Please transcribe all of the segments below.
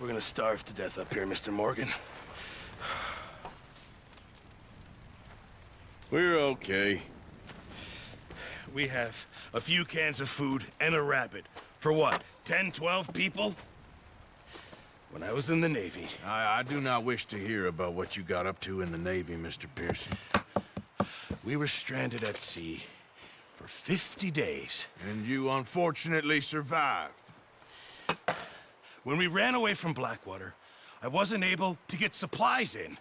We're gonna starve to death up here, Mr. Morgan. We're okay. We have a few cans of food and a rabbit. For what, 10, 12 people? When I was in the Navy... I do not wish to hear about what you got up to in the Navy, Mr. Pearson. We were stranded at sea for 50 days. And you unfortunately survived. When we ran away from Blackwater, I wasn't able to get supplies in.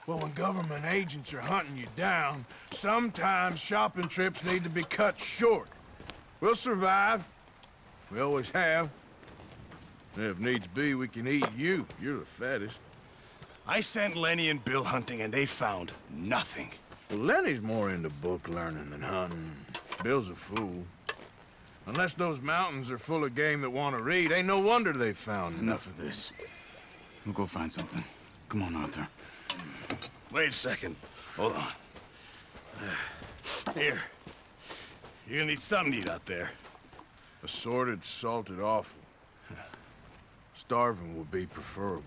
Well, when government agents are hunting you down, sometimes shopping trips need to be cut short. We'll survive. We always have. If needs be, we can eat you. You're the fattest. I sent Lenny and Bill hunting, and they found nothing. Well, Lenny's more into book learning than hunting. Bill's a fool. Unless those mountains are full of game that want to read, ain't no wonder they found Enough of this. We'll go find something. Come on, Arthur. Wait a second. Hold on. Here. You're gonna need something to eat out there. Assorted, salted offal. Starving would be preferable.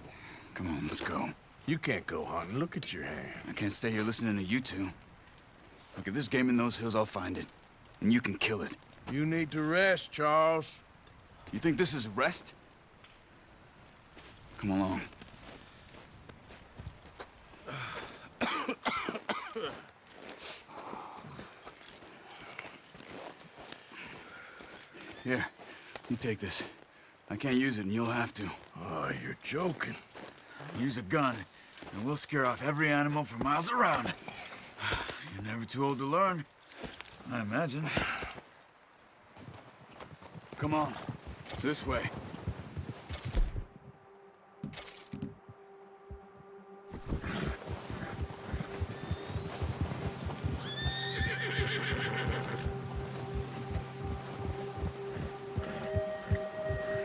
Come on, let's go. You can't go hunting. Look at your hand. I can't stay here listening to you two. Look, if there's game in those hills, I'll find it. And you can kill it. You need to rest, Charles. You think this is rest? Come along. Here, you take this. I can't use it, and you'll have to. Oh, you're joking. Use a gun, and we'll scare off every animal for miles around. You're never too old to learn, I imagine. Come on, this way.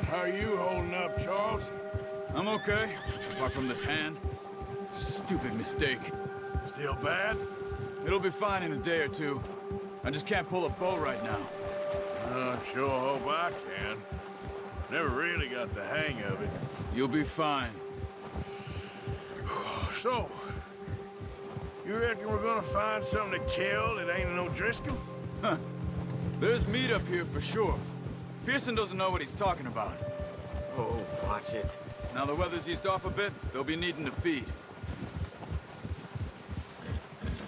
How are you holding up, Charles? I'm okay, apart from this hand. Stupid mistake. Still bad? It'll be fine in a day or two. I just can't pull a bow right now. I sure hope I can. Never really got the hang of it. You'll be fine. So, you reckon we're gonna find something to kill that ain't no Driscoll? Huh. There's meat up here for sure. Pearson doesn't know what he's talking about. Oh, watch it. Now the weather's eased off a bit, they'll be needing to feed.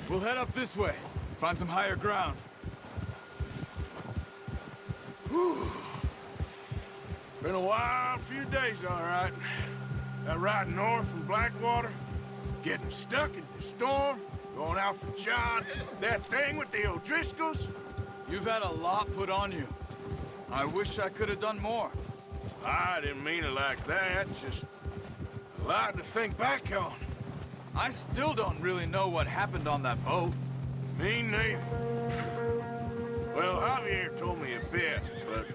We'll head up this way, find some higher ground. Whew. Been a wild few days, all right. That ride north from Blackwater, getting stuck in the storm, going out for John, that thing with the O'Driscolls. You've had a lot put on you. I wish I could have done more. I didn't mean it like that, just a lot to think back on. I still don't really know what happened on that boat. Me neither. Well, Javier told me a bit, but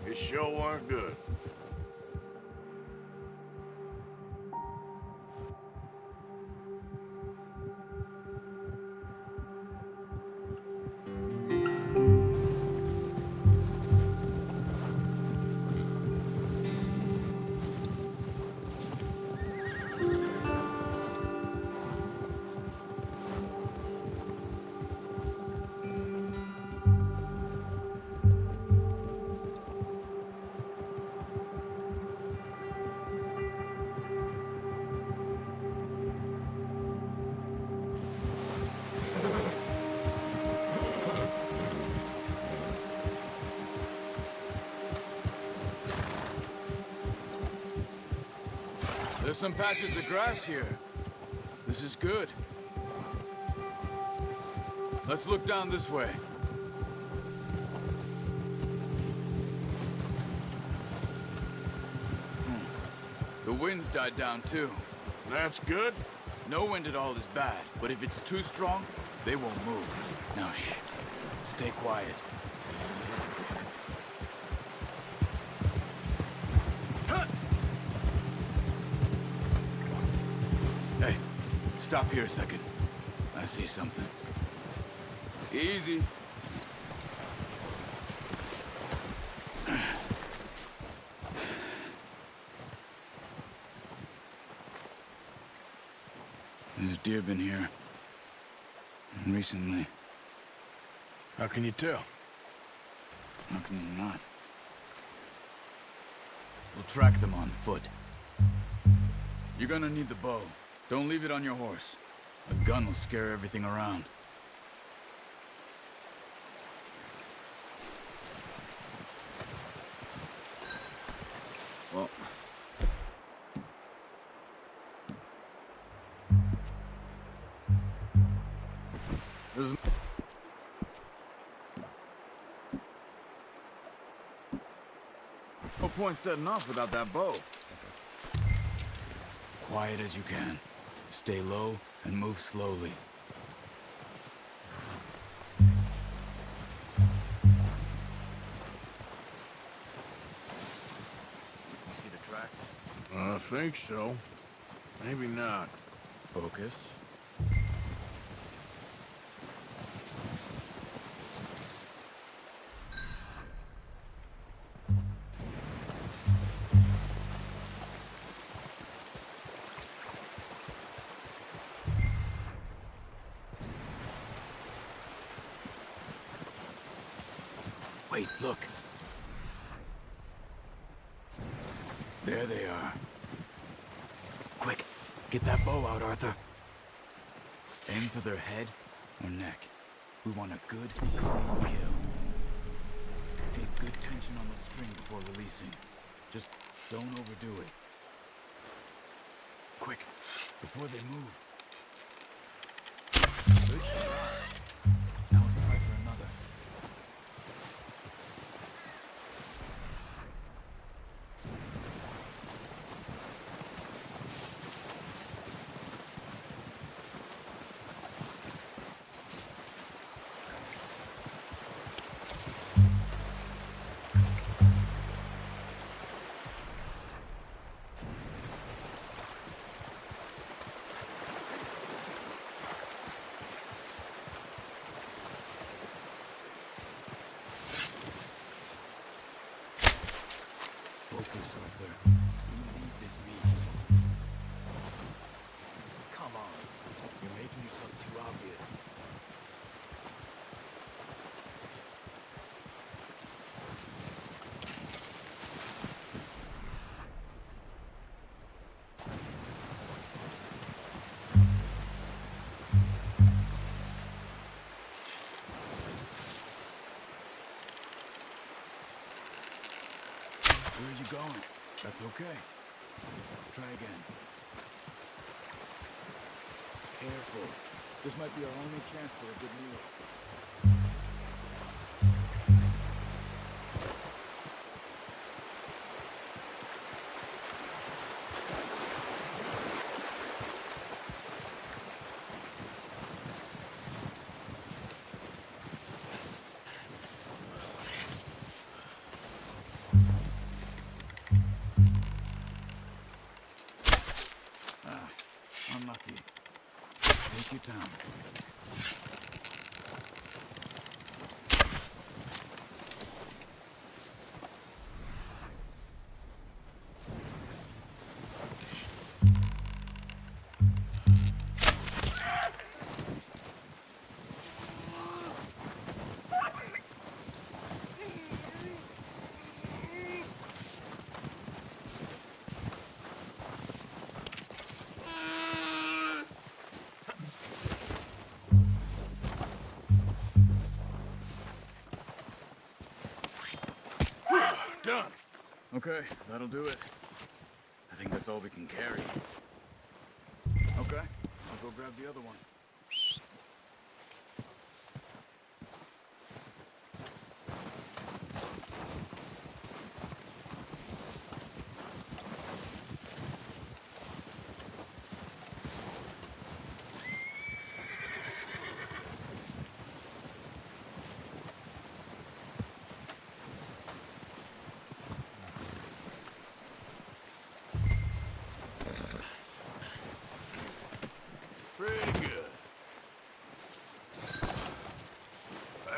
it sure weren't good. There's some patches of grass here. This is good. Let's look down this way. The wind's died down too. That's good. No wind at all is bad, but if it's too strong, they won't move. Now shh. Stay quiet. Stop here a second. I see something. Easy. There's deer been here. Recently. How can you tell? How can you not? We'll track them on foot. You're gonna need the bow. Don't leave it on your horse. A gun will scare everything around. Well, there's no point setting off without that bow. Quiet as you can. Stay low and move slowly. You see the tracks? I think so. Maybe not. Focus. Wait, look. There they are. Quick, get that bow out, Arthur. Aim for their head or neck. We want a good, clean kill. Take good tension on the string before releasing. Just don't overdo it. Quick, before they move. Good shot. Now let's try for another. Focus, Arthur. You need this meat. Come on. You're making yourself too obvious. Where are you going? That's okay. Try again. Careful. This might be our only chance for a good meal. Unlucky. Take your time. Done. Okay, that'll do it. I think that's all we can carry. Okay, I'll go grab the other one.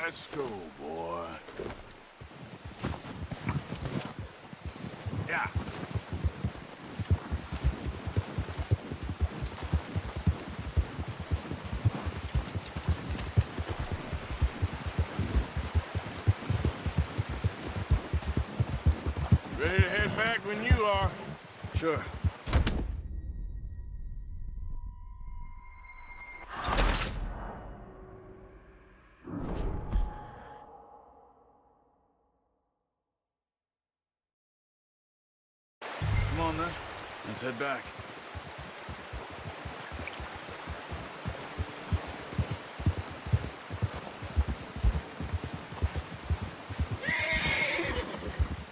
Let's go, boy. Yeah. Ready to head back when you are. Sure. Come on, then. Let's head back.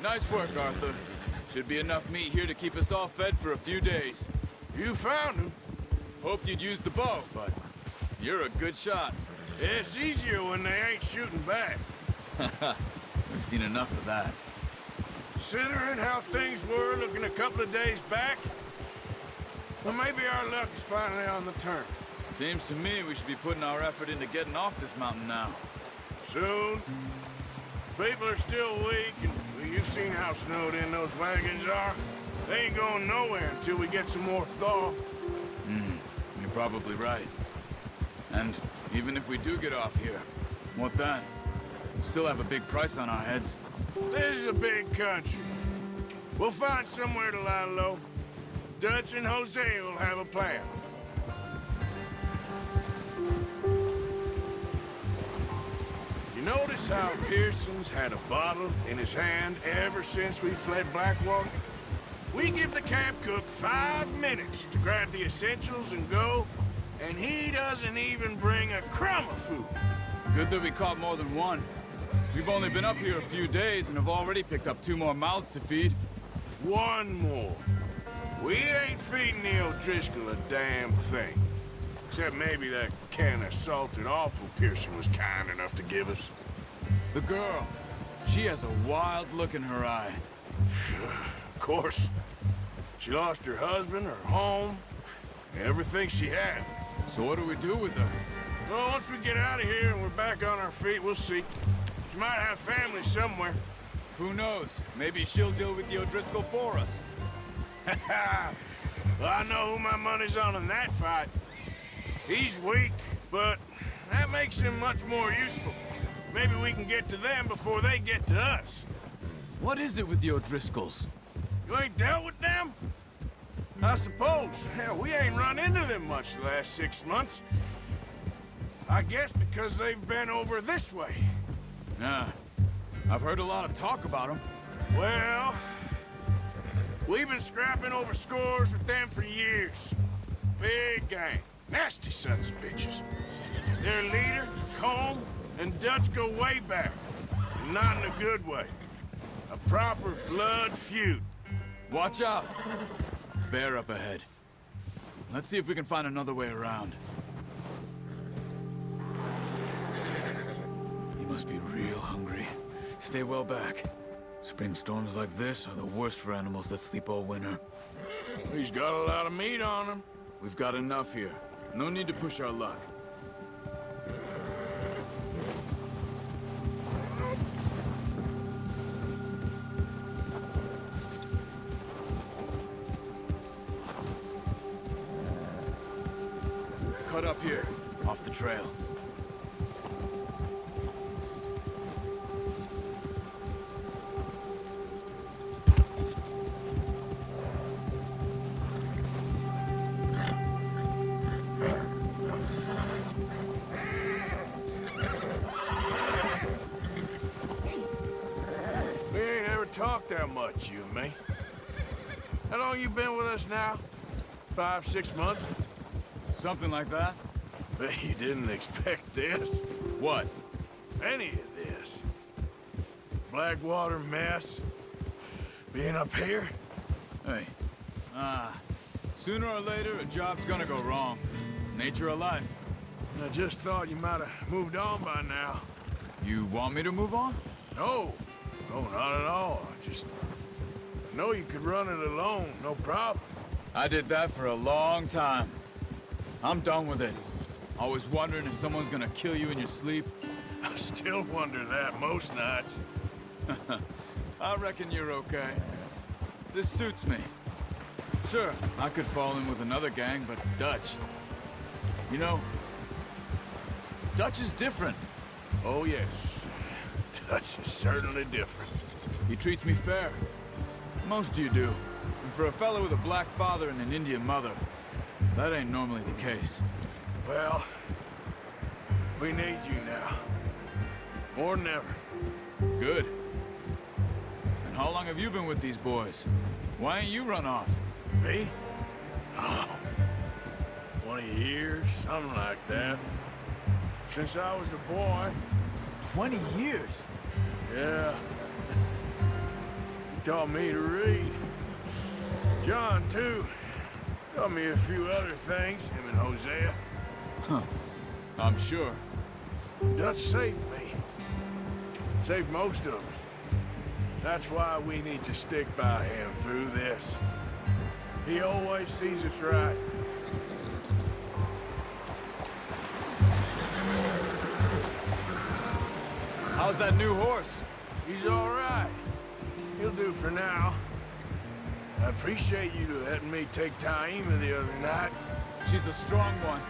Nice work, Arthur. Should be enough meat here to keep us all fed for a few days. You found him. Hoped you'd use the bow, but you're a good shot. It's easier when they ain't shooting back. We've seen enough of that. Considering how things were looking a couple of days back, well, maybe our luck is finally on the turn. Seems to me we should be putting our effort into getting off this mountain now. Soon. People are still weak, and well, you've seen how snowed in those wagons are. They ain't going nowhere until we get some more thaw. You're probably right. And even if we do get off here, what then? We still have a big price on our heads. This is a big country. We'll find somewhere to lie low. Dutch and Jose will have a plan. You notice how Pearson's had a bottle in his hand ever since we fled Blackwater? We give the camp cook 5 minutes to grab the essentials and go, and he doesn't even bring a crumb of food. Good that we caught more than one. We've only been up here a few days and have already picked up 2 more mouths to feed. One more. We ain't feeding the O'Driscoll a damn thing. Except maybe that can of salted offal Pearson was kind enough to give us. The girl, she has a wild look in her eye. Of course. She lost her husband, her home, everything she had. So what do we do with her? Well, once we get out of here and we're back on our feet, we'll see. She might have family somewhere. Who knows? Maybe she'll deal with the O'Driscoll for us. Well, I know who my money's on in that fight. He's weak, but that makes him much more useful. Maybe we can get to them before they get to us. What is it with the O'Driscolls? You ain't dealt with them? I suppose. Hell, we ain't run into them much the last 6 months. I guess because they've been over this way. Nah. I've heard a lot of talk about them. Well, we've been scrapping over scores with them for years. Big gang. Nasty sons of bitches. Their leader, Colm, and Dutch go way back. And not in a good way. A proper blood feud. Watch out! Bear up ahead. Let's see if we can find another way around. He must be real hungry. Stay well back. Spring storms like this are the worst for animals that sleep all winter. He's got a lot of meat on him. We've got enough here. No need to push our luck. Cut up here, off the trail. We ain't ever talked that much, you and me. How long you been with us now? 5, 6 months? Something like that? Bet you didn't expect this. What? Any of this. Blackwater mess. Being up here. Hey. Sooner or later, a job's gonna go wrong. Nature of life. I just thought you might have moved on by now. You want me to move on? No. No, not at all. I know you could run it alone, no problem. I did that for a long time. I'm done with it. Always wondering if someone's gonna kill you in your sleep. I still wonder that most nights. I reckon you're okay. This suits me. Sure, I could fall in with another gang, but Dutch... You know, Dutch is different. Oh, yes. Dutch is certainly different. He treats me fair. Most of you do. And for a fellow with a black father and an Indian mother, that ain't normally the case. Well, we need you now. More than ever. Good. And how long have you been with these boys? Why ain't you run off? Me? Oh, 20 years, something like that. Since I was a boy. 20 years? Yeah. He taught me to read. John, too. Taught me a few other things, him and Hosea. Huh. I'm sure. Dutch saved me. Saved most of us. That's why we need to stick by him through this. He always sees us right. How's that new horse? He's all right. He'll do for now. I appreciate you letting me take Taima the other night. She's a strong one.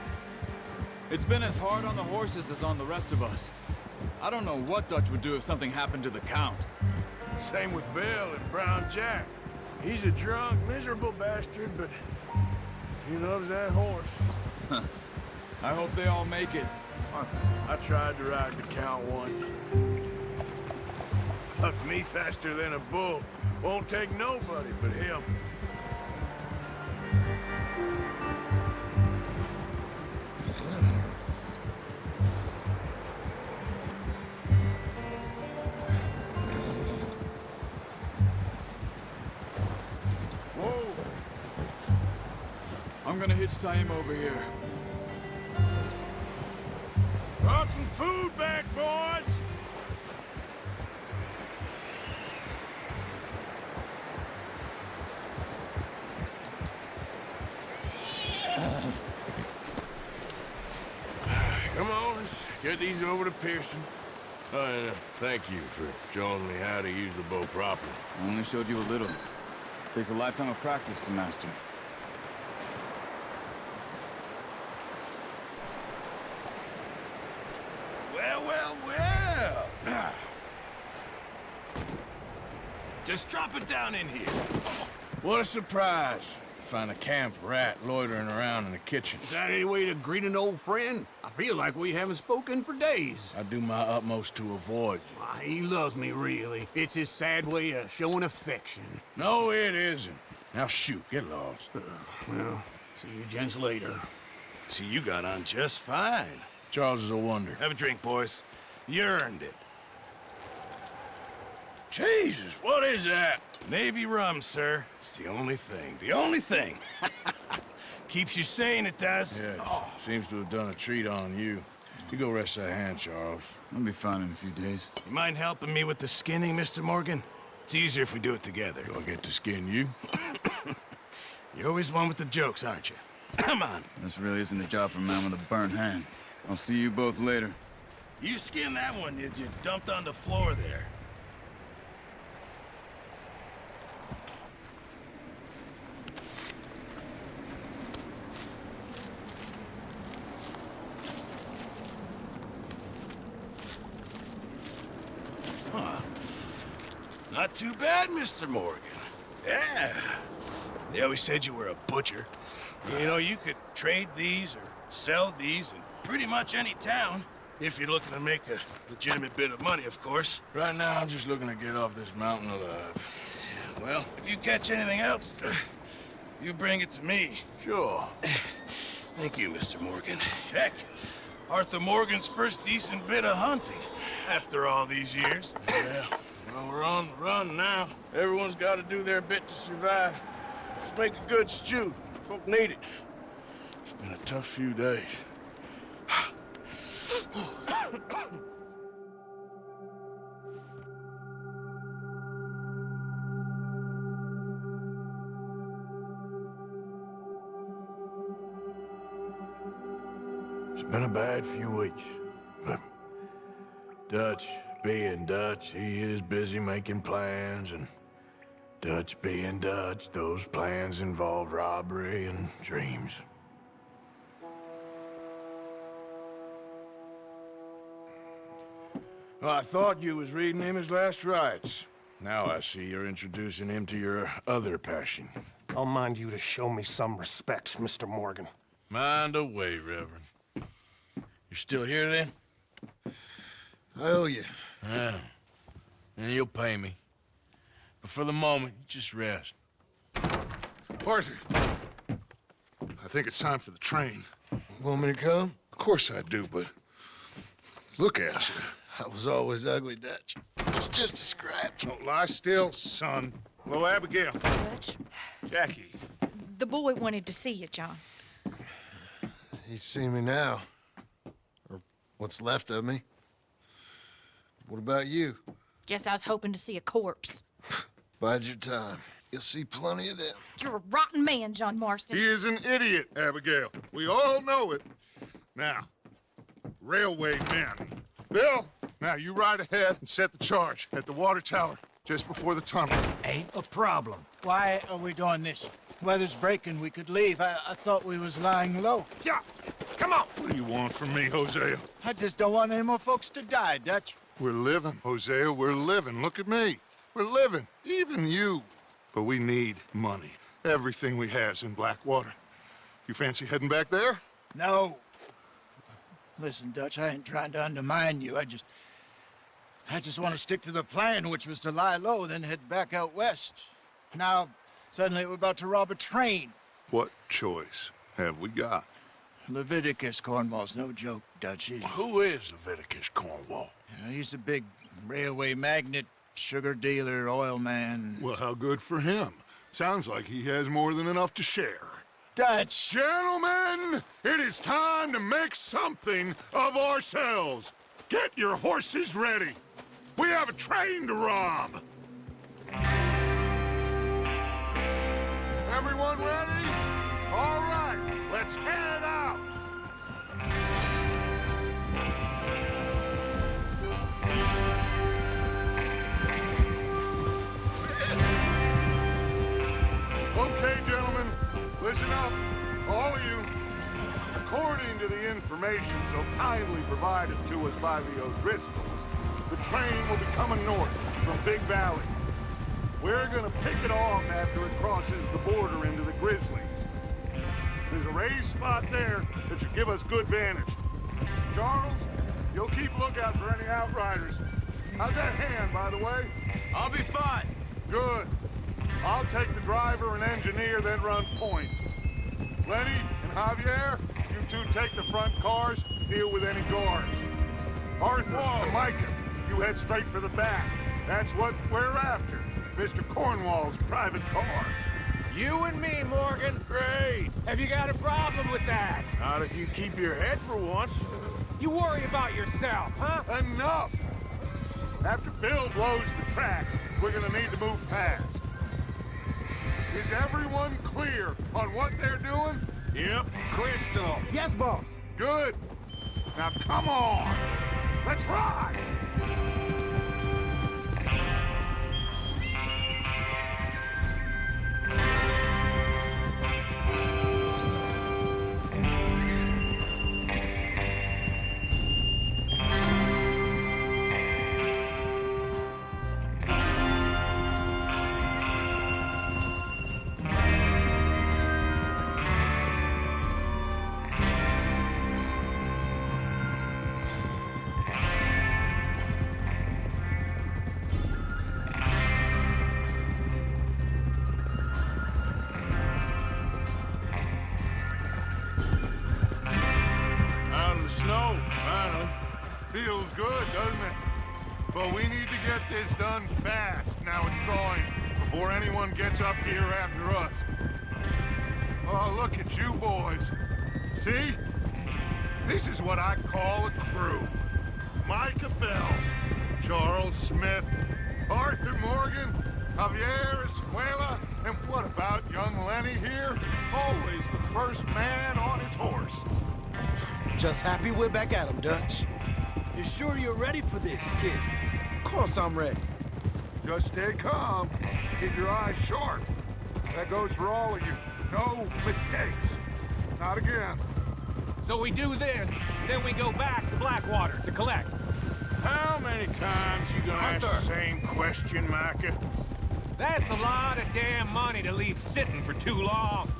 It's been as hard on the horses as on the rest of us. I don't know what Dutch would do if something happened to the Count. Same with Bill and Brown Jack. He's a drunk, miserable bastard, but he loves that horse. I hope they all make it. I tried to ride the Count once. Bucked me faster than a bull. Won't take nobody but him. Whoa! I'm gonna hitch Taima over here. Brought some food back, boys! Come on, let's get these over to Pearson. Oh, and thank you for showing me how to use the bow properly. I only showed you a little. Takes a lifetime of practice to master. Well, well, well. Just drop it down in here. What a surprise. Find a camp rat loitering around in the kitchen. Is that any way to greet an old friend? I feel like we haven't spoken for days. I do my utmost to avoid you. Why, he loves me, really. It's his sad way of showing affection. No, it isn't. Now shoot, get lost. Well, see you gents later. See, you got on just fine. Charles is a wonder. Have a drink, boys. You earned it. Jesus, what is that? Navy rum, sir. It's the only thing. The only thing. Keeps you sane, it does. Yeah, seems to have done a treat on you. You go rest that hand, Charles. I'll be fine in a few days. You mind helping me with the skinning, Mr. Morgan? It's easier if we do it together. Do I get to skin you? You're always one with the jokes, aren't you? Come on. This really isn't a job for a man with a burnt hand. I'll see you both later. You skinned that one you dumped on the floor there. Huh. Not too bad, Mr. Morgan. Yeah. They always said you were a butcher. You know, you could trade these or sell these in pretty much any town. If you're looking to make a legitimate bit of money, of course. Right now, I'm just looking to get off this mountain alive. Well, if you catch anything else, you bring it to me. Sure. Thank you, Mr. Morgan. Heck, Arthur Morgan's first decent bit of hunting after all these years. Yeah. Well, we're on the run now. Everyone's got to do their bit to survive. Just make a good stew. Folk need it. It's been a tough few days. It's been a bad few weeks, but Dutch being Dutch, he is busy making plans, and Dutch being Dutch, those plans involve robbery and dreams. Well, I thought you was reading him his last rites. Now I see you're introducing him to your other passion. I'll mind you to show me some respect, Mr. Morgan. Mind away, Reverend. You still here, then? I owe you. Yeah. And you'll pay me. But for the moment, just rest. Arthur, I think it's time for the train. Want me to come? Of course I do, but look at you. I was always ugly, Dutch. It's just a scratch. Don't lie still, son. Hello, Abigail. Dutch, Jackie. the boy wanted to see you, John. He's seen me now. Or what's left of me. What about you? Guess I was hoping to see a corpse. Bide your time. You'll see plenty of them. You're a rotten man, John Marston. He is an idiot, Abigail. We all know it. Now, railway men. Bill, now you ride ahead and set the charge at the water tower just before the tunnel. Ain't a problem. Why are we doing this? Weather's breaking. We could leave. I thought we was lying low. Yeah, come on. What do you want from me, Hosea? I just don't want any more folks to die, Dutch. We're living, Hosea. We're living. Look at me. We're living. Even you. But we need money. Everything we has in Blackwater. You fancy heading back there? No. Listen, Dutch, I ain't trying to undermine you. I just want to stick to the plan, which was to lie low, then head back out west. Now, suddenly we're about to rob a train. What choice have we got? Leviticus Cornwall's no joke, Dutch. Who is Leviticus Cornwall? He's a big railway magnate, sugar dealer, oil man. Well, how good for him. Sounds like he has more than enough to share. Dutch! Gentlemen, it is time to make something of ourselves. Get your horses ready. We have a train to rob. Everyone ready? All right, let's head out. Okay, gentlemen, listen up, all of you. According to the information so kindly provided to us by the O'Driscolls, the train will be coming north from Big Valley. We're gonna pick it off after it crosses the border into the Grizzlies. There's a raised spot there that should give us good vantage. Charles, you'll keep lookout for any outriders. How's that hand, by the way? I'll be fine. Good. I'll take the driver and engineer, then run point. Lenny and Javier, you two take the front cars, deal with any guards. Arthur and Micah, you head straight for the back. That's what we're after. Mr. Cornwall's private car. You and me, Morgan. Great. Have you got a problem with that? Not if you keep your head for once. You worry about yourself, huh? Enough! After Bill blows the tracks, we're gonna need to move fast. Is everyone clear on what they're doing? Yep. Crystal. Yes, boss. Good. Now come on! Let's ride! Snow, finally. Feels good, doesn't it? But we need to get this done fast, now it's thawing, before anyone gets up here after us. Oh, look at you boys. See? This is what I call a crew. Micah Bell, Charles Smith, Arthur Morgan, Javier Escuela, and what about young Lenny here? Always the first man on his horse. Just happy we're back at 'em, Dutch. You sure you're ready for this, kid? Of course I'm ready. Just stay calm. Keep your eyes sharp. That goes for all of you. No mistakes. Not again. So we do this, then we go back to Blackwater to collect. How many times you gonna ask the same question, Micah? That's a lot of damn money to leave sitting for too long.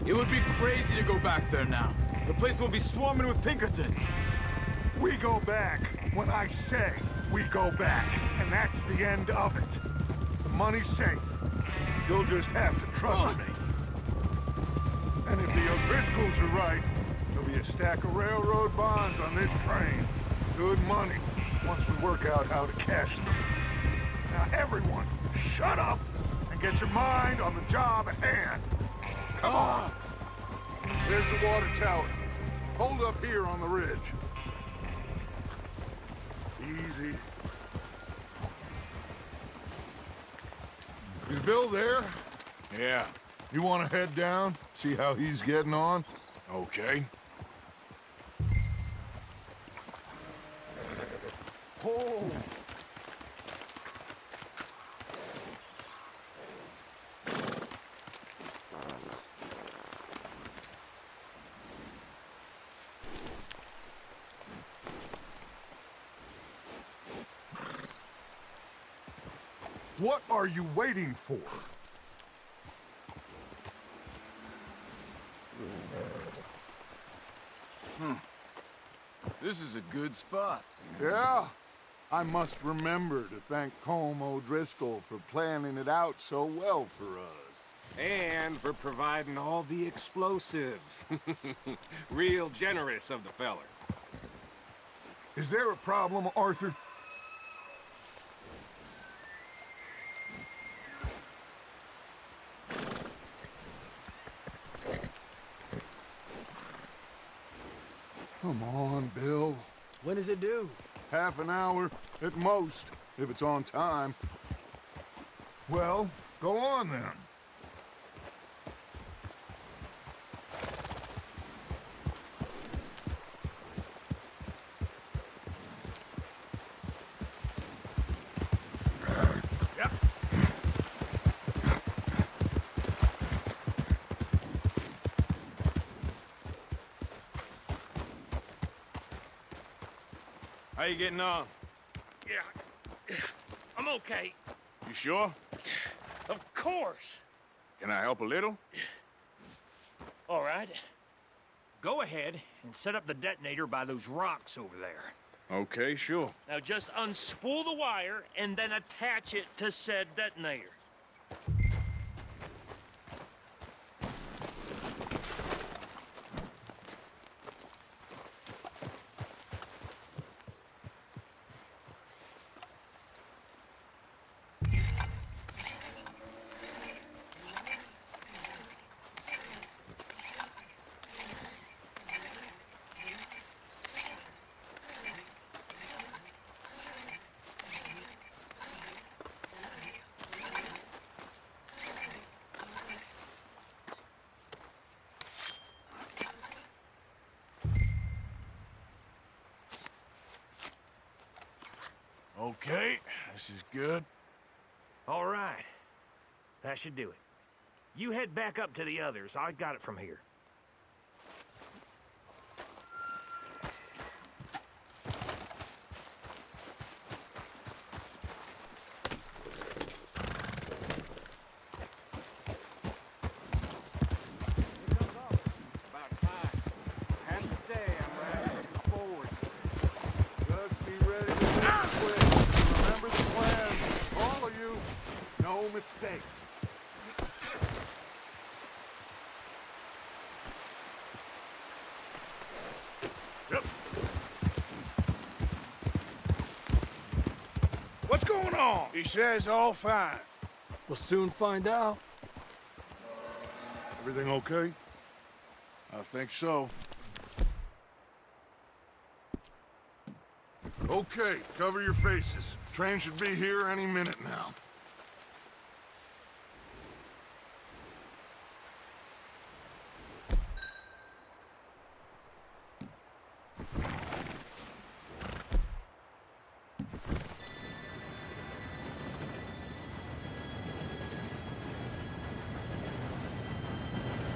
It would be crazy to go back there now. The place will be swarming with Pinkertons. We go back when I say we go back, and that's the end of it. The money's safe. You'll just have to trust me. And if the O'Driscolls are right, there'll be a stack of railroad bonds on this train. Good money, once we work out how to cash them. Now everyone, shut up and get your mind on the job at hand. Come on. There's the water tower. Hold up here on the ridge. Easy. Is Bill there? Yeah, You want to head down, see how he's getting on? okay. Oh. What are you waiting for? This is a good spot. Yeah, I must remember to thank Colm O'Driscoll for planning it out so well for us. And for providing all the explosives. Real generous of the feller. Is there a problem, Arthur? Come on, Bill. When does it due? Half an hour at most, if it's on time. Well, go on then. How you getting on? Yeah, I'm okay. You sure? Of course. Can I help a little? All right. Go ahead and set up the detonator by those rocks over there. Okay, sure. Now just unspool the wire and then attach it to said detonator. Okay, this is good. All right. That should do it. You head back up to the others. I got it from here. About time. I have to say, I'm ready to move forward. Just be ready to move quick. Remember the plan. All of you, no mistakes. Yep. What's going on? He says all fine. We'll soon find out. Everything okay? I think so. Okay, cover your faces. Train should be here any minute now.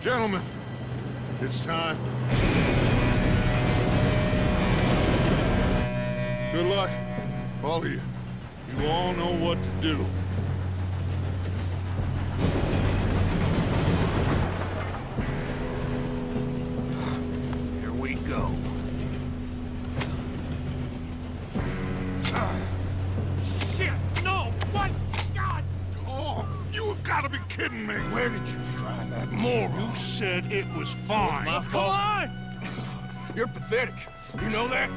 Gentlemen, it's time. Good luck, all of you. You all know what to do. Here we go. Shit! No! What? God! Oh, you have got to be kidding me. Where did you find that moron? You said it was fine. My Come fault. on! You're pathetic. You know that?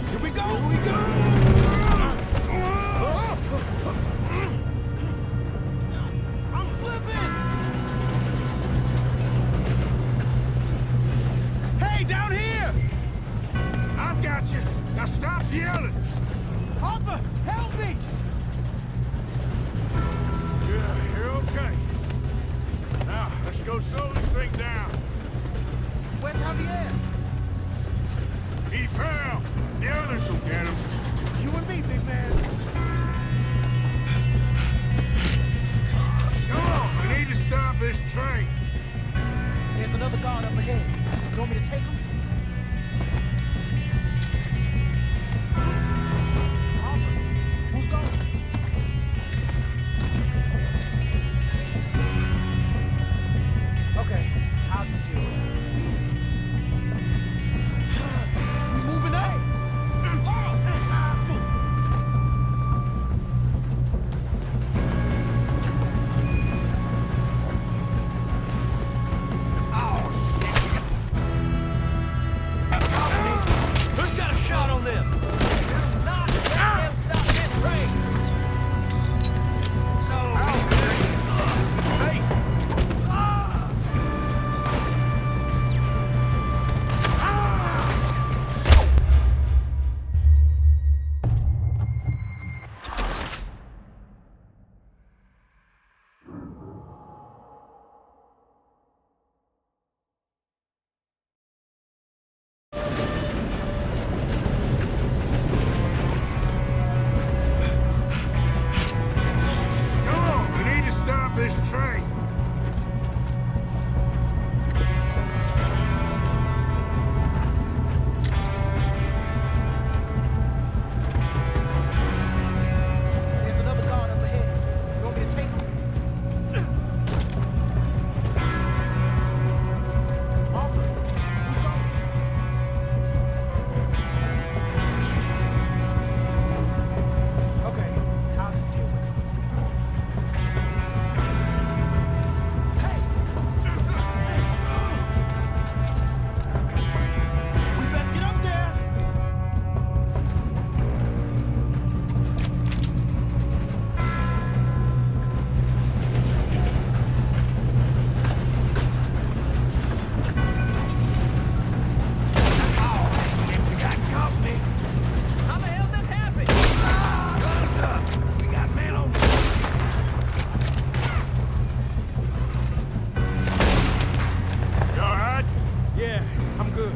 Here we go! Here we go! I'm slipping! Hey, down here! I've got you. Now stop yelling. Arthur, help me! Yeah, you're okay. Now, let's go slow this thing down. Where's Javier? He fell. The others will get him. You and me, big man. Come on, we need to stop this train. There's another guard up ahead. You want me to take him? Arthur, who's going? Okay, I'll just deal with it. We moving up? Who's got a shot on them? Not let them stop this train! Hey! Come on, we need to stop this train. There's another guard up ahead. You want me to take him? Arthur, who's going? Okay, I'll just deal with it. Hey! We best get up there! We got company! How the hell this happened? Guns up! We got men on You all right? Yeah, I'm good.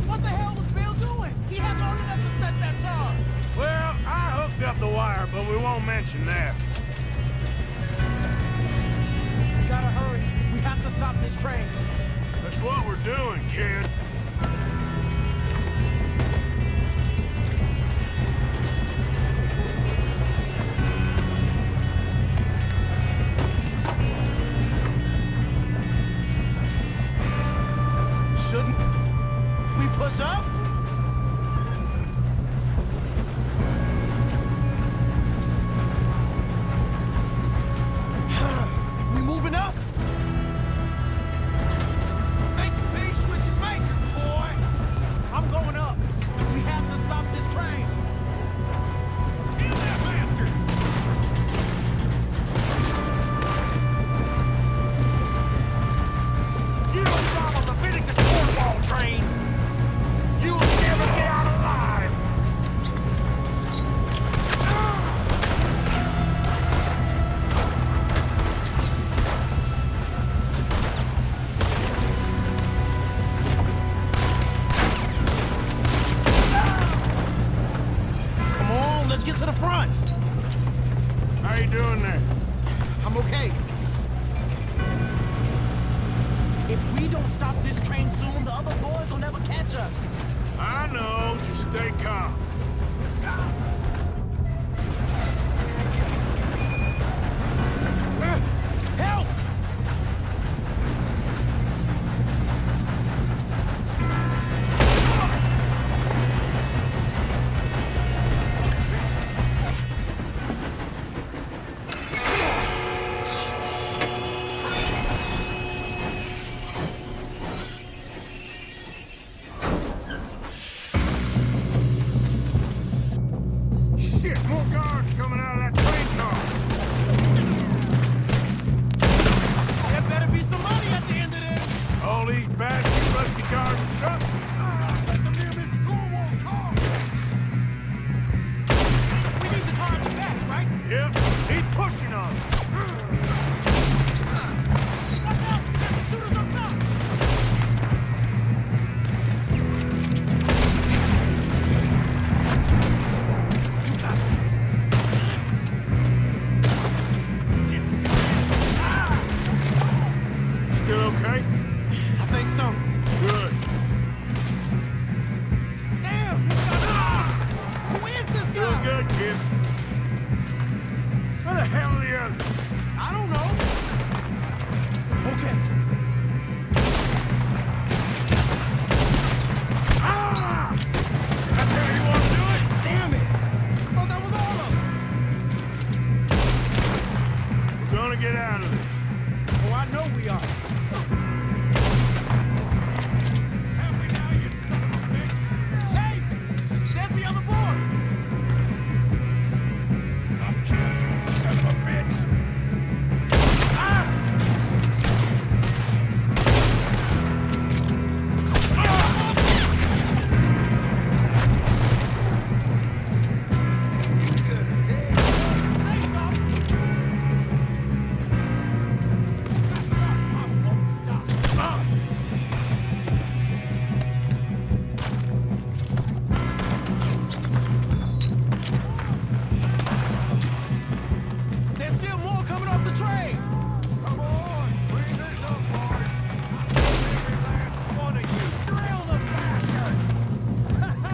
What the hell was Bill doing? He had long enough to set that charge. Well, I hooked up the wire, but we won't mention that. We gotta hurry. We have to stop this train. That's what we're doing, kid. Shouldn't we push up? We moving up? Make your peace with your maker, boy. I'm going up. We have to stop this train. Kill that bastard! You don't stop a Leviticus cornball train. You I know, just stay calm. Help! Shit, more guards coming out of that train car. There better be some money at the end of this. All these bastards must be guarding something. Let them near Mr. Cornwall's car. We need the car in the back, right? Yep, keep pushing on it. Watch out! There's some shooters up top! Still okay? I think so. Good. Damn! Who is this Doing guy? good, kid. Where the hell are the others? I don't know. Okay. Ah! That's how you want to do it? Damn it! I thought that was all of them. We're gonna get out of this. Oh, I know we are. Have we now, you son of a bitch? Hey! There's the other boys! I'll kill you, son of a bitch! There's still more coming off the train! Come on, bring this up, boys. Every last one of you. Drill the bastards!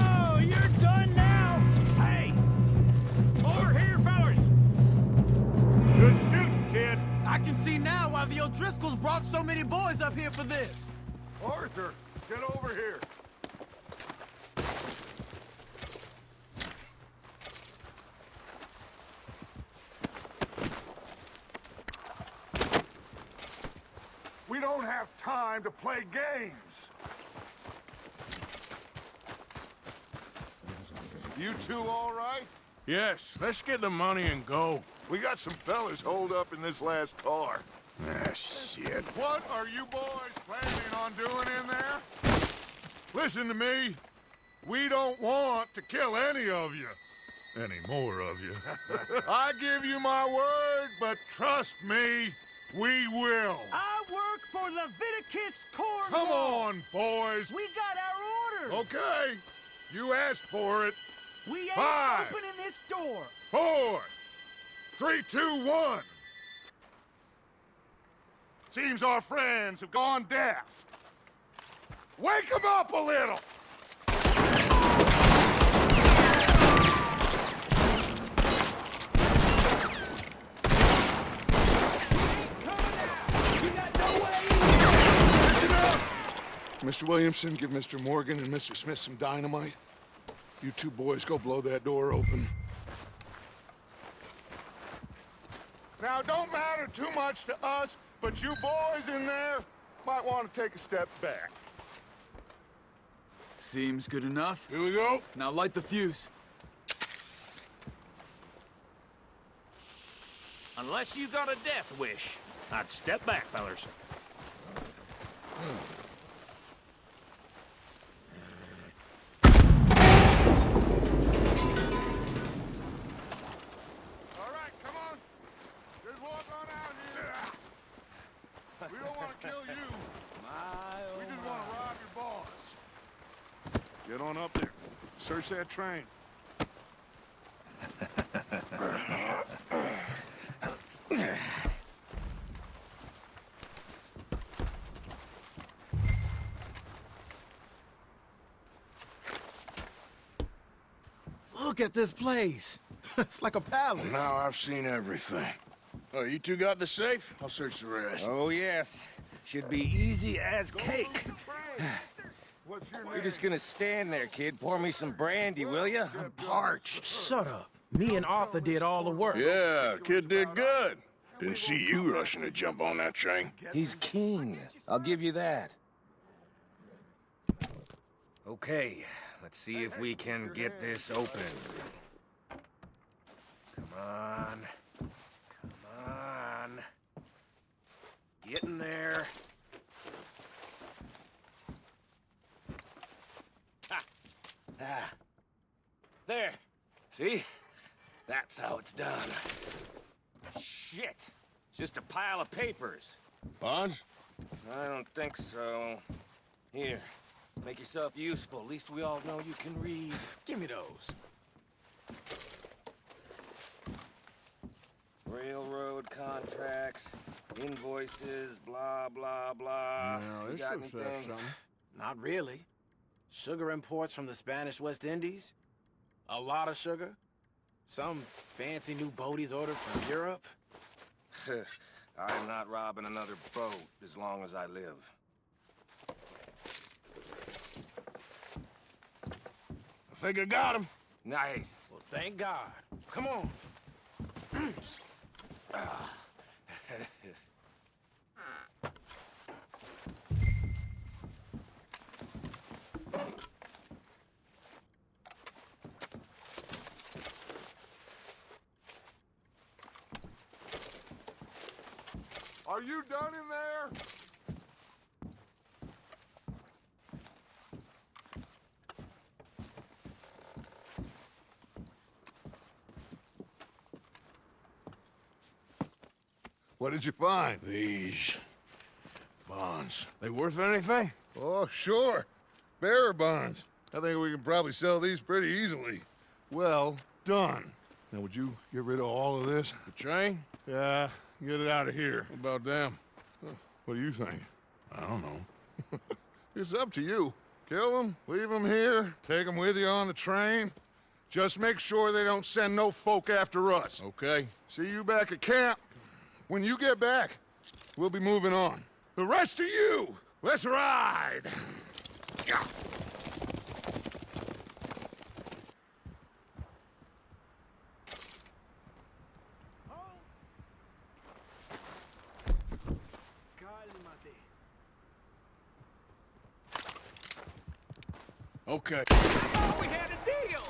Oh, you're done now? Hey! Over here, fellas! Good shooting, kid. I can see now why the O'Driscolls brought so many boys up here for this. Arthur, get over here. We don't have time to play games. You two all right? Yes, let's get the money and go. We got some fellas holed up in this last car. Ah, shit. What are you boys planning on doing in there? Listen to me. We don't want to kill any of you. Any more of you. I give you my word, but trust me, we will. I work for Leviticus Cornwall. Come on, boys. We got our orders. Okay. You asked for it. We ain't 5, opening this door. 4, 3, 2, 1. Seems our friends have gone deaf. Wake them up a little. Mr. Williamson, give Mr. Morgan and Mr. Smith some dynamite. You two boys go blow that door open. Now, it don't matter too much to us, but you boys in there might want to take a step back. Seems good enough. Here we go. Now light the fuse. Unless you got a death wish, I'd step back, fellers. All right, come on. Just walk on out here. We don't want to kill you. We just want to rob your boss. Get on up there. Search that train. Look at this place. It's like a palace. Now I've seen everything. Oh, you two got the safe? I'll search the rest. Oh, yes. Should be easy as cake. What's your You're name? just gonna stand there, kid. Pour me some brandy, will ya? I'm parched. Shut up. Me and Arthur did all the work. Yeah, kid did good. Didn't see you rushing to jump on that train. He's keen. I'll give you that. Okay, let's see if we can get this open. Come on. Come on. Get in there. Ah. There. See? That's how it's done. Shit. It's just a pile of papers. Bonds? I don't think so. Here. Make yourself useful. At least we all know you can read. Give me those. Railroad contracts, invoices, blah, blah, blah. You got anything? Not really. Sugar imports from the Spanish West Indies. A lot of sugar. Some fancy new boat he's ordered from Europe. I'm not robbing another boat as long as I live. I think I got him. Nice. Well, thank God. Come on. Are you done in there? What did you find? These bonds. They worth anything? Oh, sure. Bearer bonds. I think we can probably sell these pretty easily. Well done. Now, would you get rid of all of this? The train? Yeah, get it out of here. What about them? What do you think? I don't know. It's up to you. Kill them, leave them here, take them with you on the train. Just make sure they don't send no folk after us. Okay. See you back at camp. When you get back, we'll be moving on. The rest of you, let's ride! Okay. I thought we had a deal!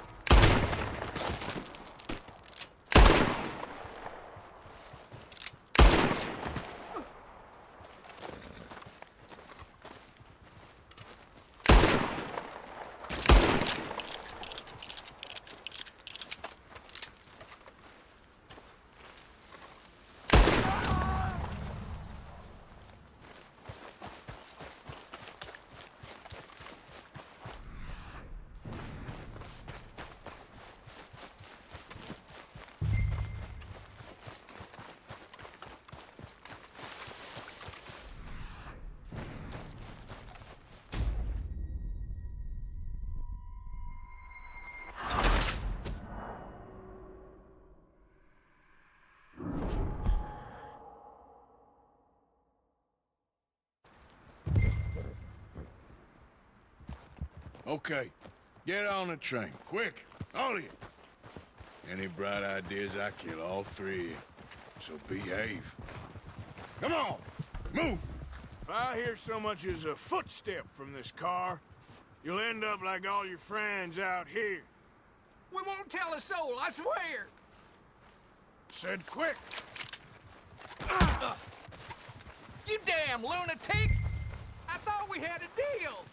Okay. Get on the train. Quick. All of you. Any bright ideas, I kill all three of you. So behave. Come on. Move. If I hear so much as a footstep from this car, you'll end up like all your friends out here. We won't tell a soul, I swear! Said quick. You damn lunatic! I thought we had a deal!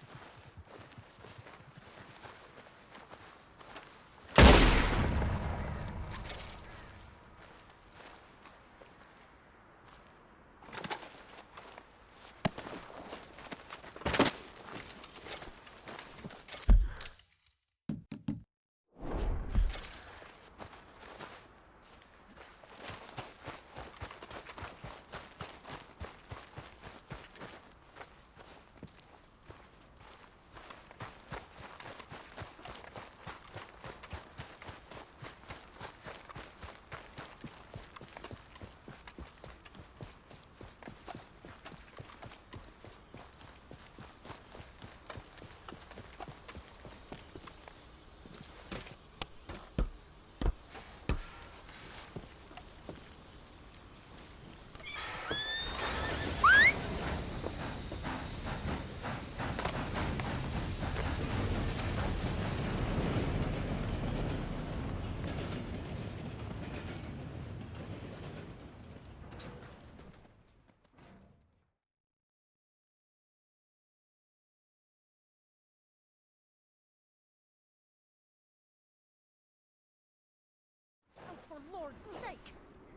Lord's sake!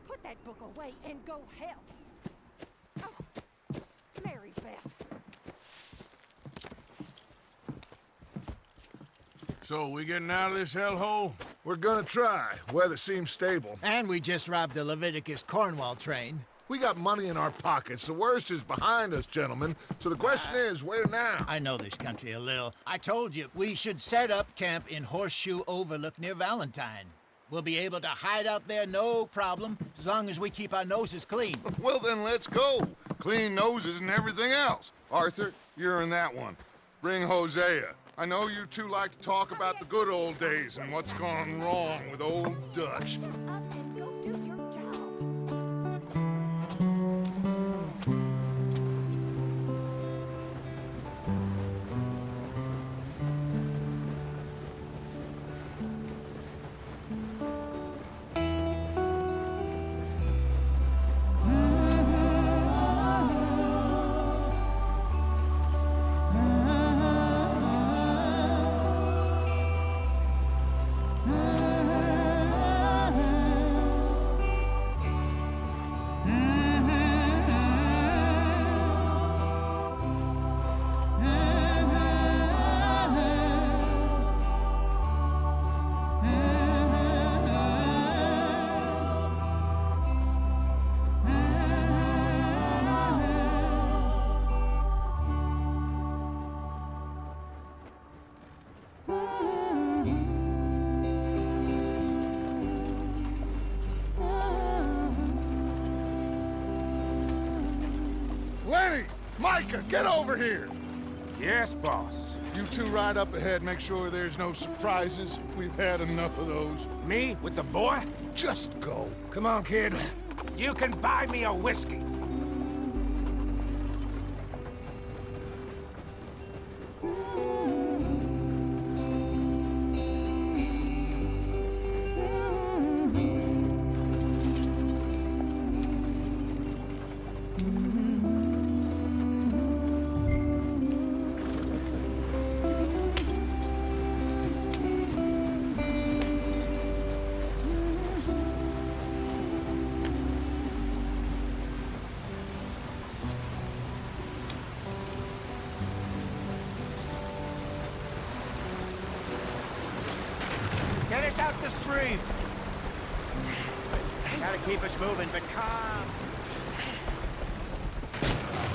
Put that book away and go help! Oh, Mary Beth. So, we getting out of this hellhole? We're gonna try. Weather seems stable. And we just robbed a Leviticus Cornwall train. We got money in our pockets. The worst is behind us, gentlemen. So the question is, where now? I know this country a little. I told you, we should set up camp in Horseshoe Overlook near Valentine. We'll be able to hide out there, no problem, as long as we keep our noses clean. Well, then let's go. Clean noses and everything else. Arthur, you're in that one. Bring Hosea. I know you two like to talk about the good old days and what's gone wrong with old Dutch. Up and go do your job. Lenny! Micah, get over here! Yes, boss. You two ride up ahead, make sure there's no surprises. We've had enough of those. Me with the boy? Just go. Come on, kid. You can buy me a whiskey. Get us out the stream! Gotta keep us moving, but calm.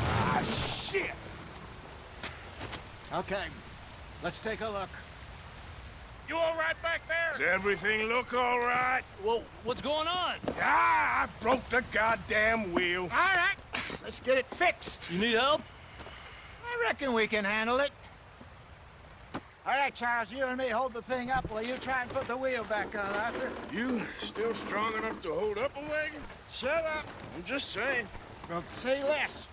Ah, shit! Okay, let's take a look. You all right back there? Does everything look all right? Well, what's going on? Ah, I broke the goddamn wheel. All right, let's get it fixed. You need help? I reckon we can handle it. All right, Charles, you and me hold the thing up while you try and put the wheel back on, Arthur. You still strong enough to hold up a wagon? Shut up. I'm just saying. Well, say less.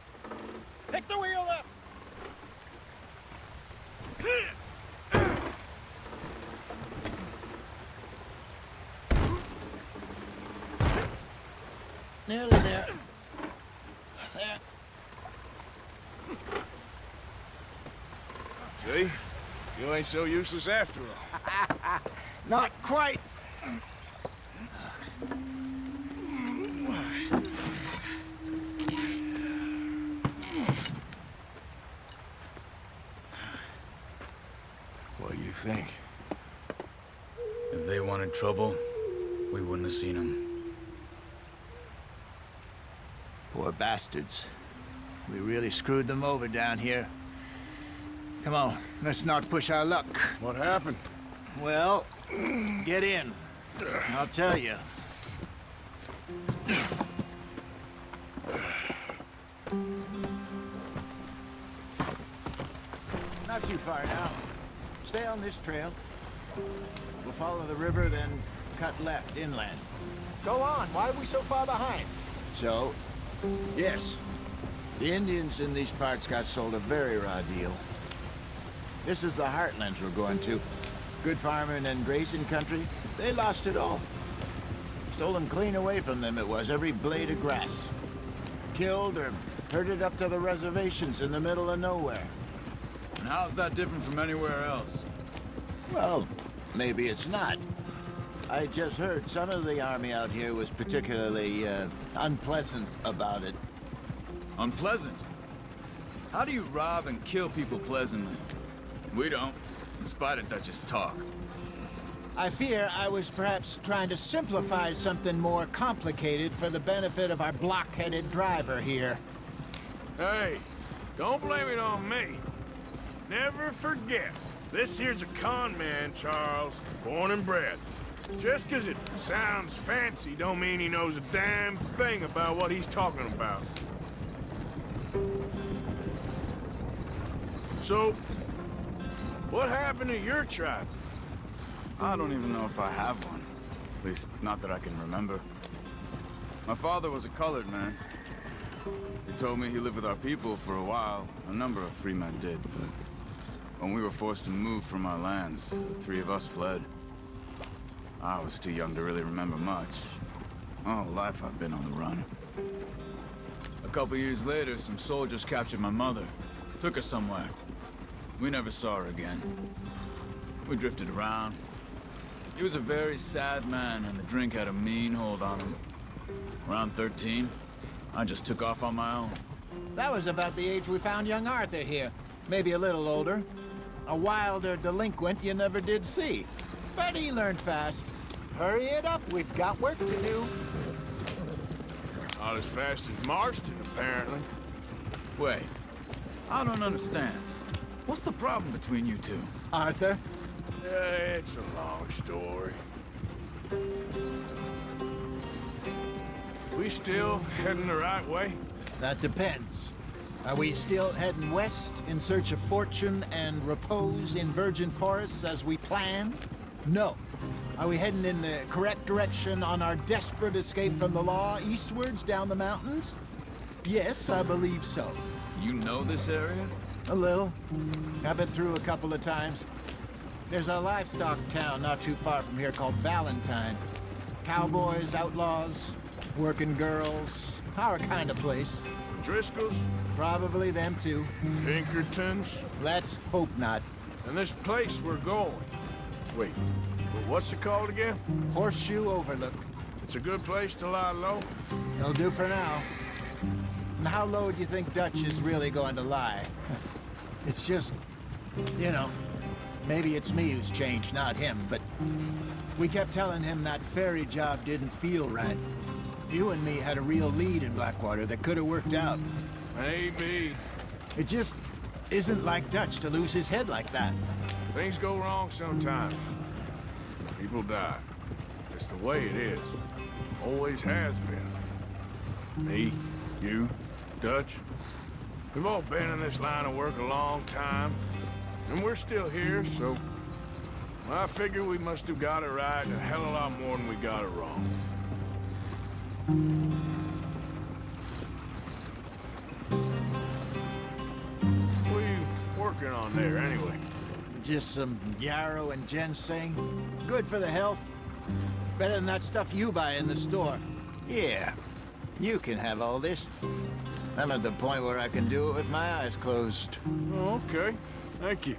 Pick the wheel up. Nearly there. There. See? You ain't so useless after all. Not quite. What do you think? If they wanted trouble, we wouldn't have seen them. Poor bastards. We really screwed them over down here. Come on, let's not push our luck. What happened? Well, get in. I'll tell you. Not too far now. Stay on this trail. We'll follow the river, then cut left inland. Go on. Why are we so far behind? So, yes. The Indians in these parts got sold a very raw deal. This is the heartlands we're going to. Good farming and grazing country. They lost it all. Stolen clean away from them it was, every blade of grass. Killed or herded up to the reservations in the middle of nowhere. And how's that different from anywhere else? Well, maybe it's not. I just heard some of the army out here was particularly unpleasant about it. Unpleasant? How do you rob and kill people pleasantly? We don't, in spite of Dutch's talk. I fear I was perhaps trying to simplify something more complicated for the benefit of our block-headed driver here. Hey, don't blame it on me. Never forget, this here's a con man, Charles, born and bred. Just 'cause it sounds fancy don't mean he knows a damn thing about what he's talking about. So, what happened to your tribe? I don't even know if I have one. At least, not that I can remember. My father was a colored man. He told me he lived with our people for a while. A number of free men did, but when we were forced to move from our lands, the three of us fled. I was too young to really remember much. My whole life I've been on the run. A couple years later, some soldiers captured my mother. Took her somewhere. We never saw her again. We drifted around. He was a very sad man, and the drink had a mean hold on him. Around 13, I just took off on my own. That was about the age we found young Arthur here. Maybe a little older. A wilder delinquent you never did see. But he learned fast. Hurry it up, we've got work to do. Not as fast as Marston, apparently. Wait, I don't understand. What's the problem between you two? Arthur? It's a long story. We still heading the right way? That depends. Are we still heading west in search of fortune and repose in virgin forests as we planned? No. Are we heading in the correct direction on our desperate escape from the law eastwards down the mountains? Yes, I believe so. You know this area? A little. I've been through a couple of times. There's a livestock town not too far from here called Valentine. Cowboys, outlaws, working girls, our kind of place. Driscolls? Probably them too. Pinkertons? Let's hope not. And this place we're going. Wait, what's it called again? Horseshoe Overlook. It's a good place to lie low? It'll do for now. And how low do you think Dutch is really going to lie? It's just, you know, maybe it's me who's changed, not him, but we kept telling him that ferry job didn't feel right. You and me had a real lead in Blackwater that could have worked out. Maybe. It just isn't like Dutch to lose his head like that. Things go wrong sometimes. People die. It's the way it is. Always has been. Me, you, Dutch. We've all been in this line of work a long time. And we're still here, so I figure we must have got it right a hell of a lot more than we got it wrong. What are you working on there, anyway? Just some yarrow and ginseng. Good for the health. Better than that stuff you buy in the store. Yeah, you can have all this. I'm at the point where I can do it with my eyes closed. Oh, okay. Thank you.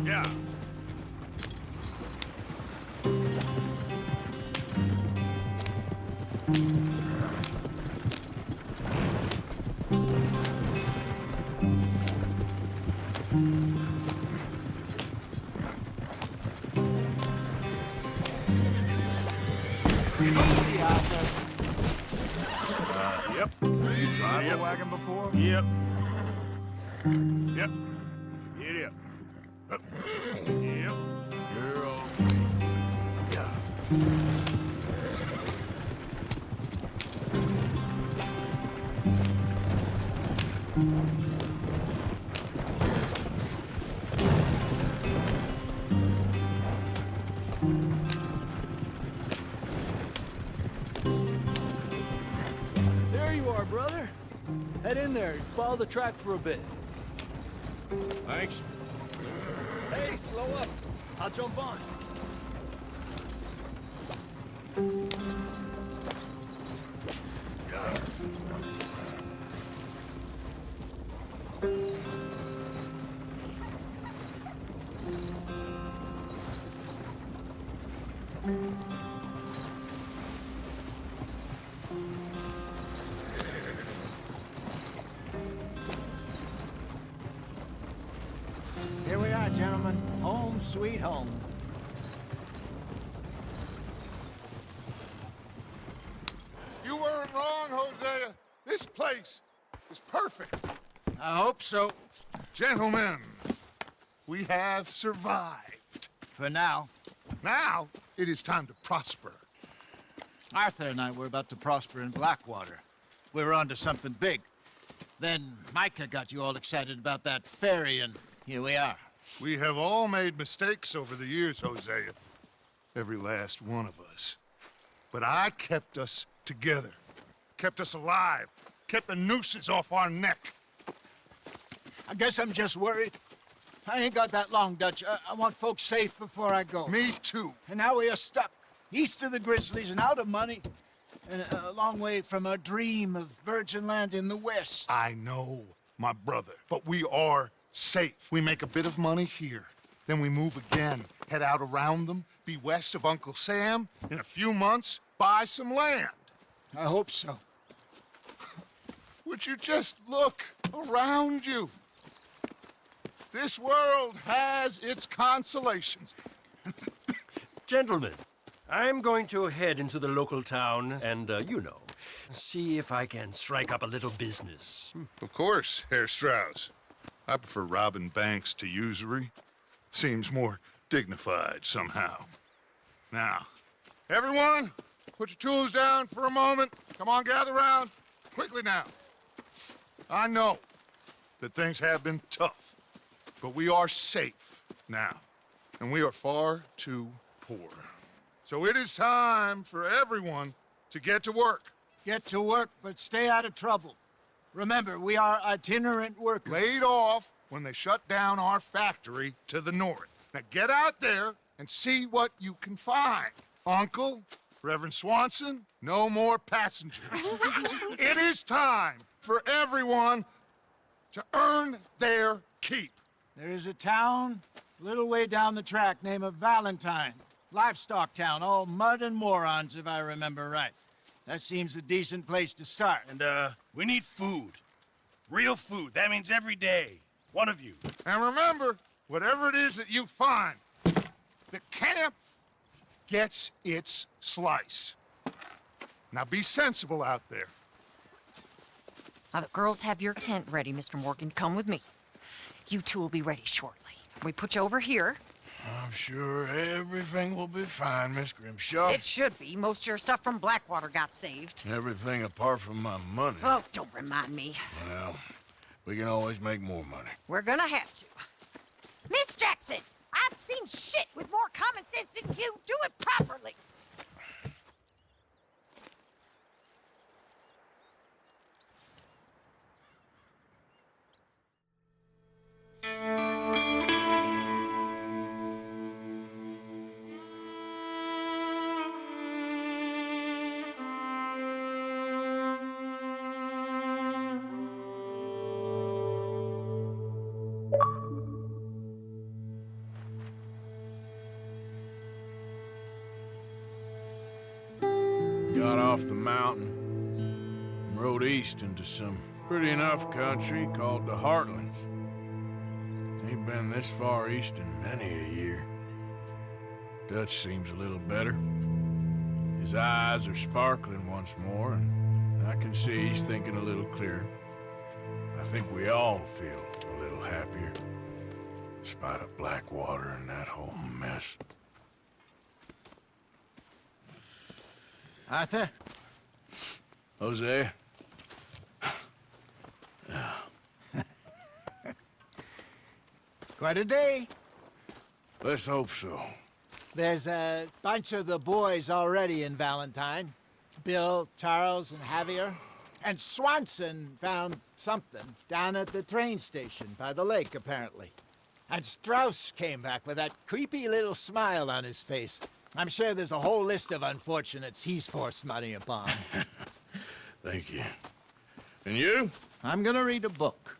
Yeah. Yep. You drive a wagon before? Yep. Yep. Get up. Up. Yep. You're okay. Yeah. There you are, brother. Head in there and follow the track for a bit. Thanks. Hey, slow up. I'll jump on. Here we are, gentlemen. Home sweet home. You weren't wrong, Hosea. This place is perfect. I hope so. Gentlemen, we have survived. For now. Now, it is time to prosper. Arthur and I were about to prosper in Blackwater. We were onto something big. Then Micah got you all excited about that ferry, and here we are. We have all made mistakes over the years, Hosea. Every last one of us. But I kept us together. Kept us alive. Kept the nooses off our neck. I guess I'm just worried. I ain't got that long, Dutch. I want folks safe before I go. Me too. And now we are stuck, east of the Grizzlies and out of money, and a long way from our dream of virgin land in the west. I know, my brother, but we are safe. We make a bit of money here, then we move again, head out around them, be west of Uncle Sam, in a few months, buy some land. I hope so. Would you just look around you? This world has its consolations. Gentlemen, I'm going to head into the local town and, see if I can strike up a little business. Of course, Herr Strauss. I prefer robbing banks to usury. Seems more dignified somehow. Now, everyone, put your tools down for a moment. Come on, gather round. Quickly now. I know that things have been tough, but we are safe now, and we are far too poor. So it is time for everyone to get to work. Get to work, but stay out of trouble. Remember, we are itinerant workers. Laid off when they shut down our factory to the north. Now get out there and see what you can find. Uncle, Reverend Swanson, no more passengers. It is time for everyone to earn their keep. There is a town a little way down the track named Valentine. Livestock town, all mud and morons, if I remember right. That seems a decent place to start. And, we need food. Real food. That means every day. One of you. And remember, whatever it is that you find, the camp gets its slice. Now be sensible out there. Now, the girls have your tent ready, Mr. Morgan. Come with me. You two will be ready shortly. We put you over here. I'm sure everything will be fine, Miss Grimshaw. It should be. Most of your stuff from Blackwater got saved. Everything apart from my money. Oh, don't remind me. Well, we can always make more money. We're gonna have to. Miss Jackson, I've seen shit with more common sense than you. Do it properly. Got off the mountain and rode east into some pretty enough country called the Heartlands. Ain't been this far east in many a year. Dutch seems a little better. His eyes are sparkling once more, and I can see he's thinking a little clearer. I think we all feel a little happier, in spite of Blackwater and that whole mess. Arthur? Jose? Quite a day. Let's hope so. There's a bunch of the boys already in Valentine. Bill, Charles, and Javier. And Swanson found something down at the train station by the lake, apparently. And Strauss came back with that creepy little smile on his face. I'm sure there's a whole list of unfortunates he's forced money upon. Thank you. And you? I'm gonna read a book.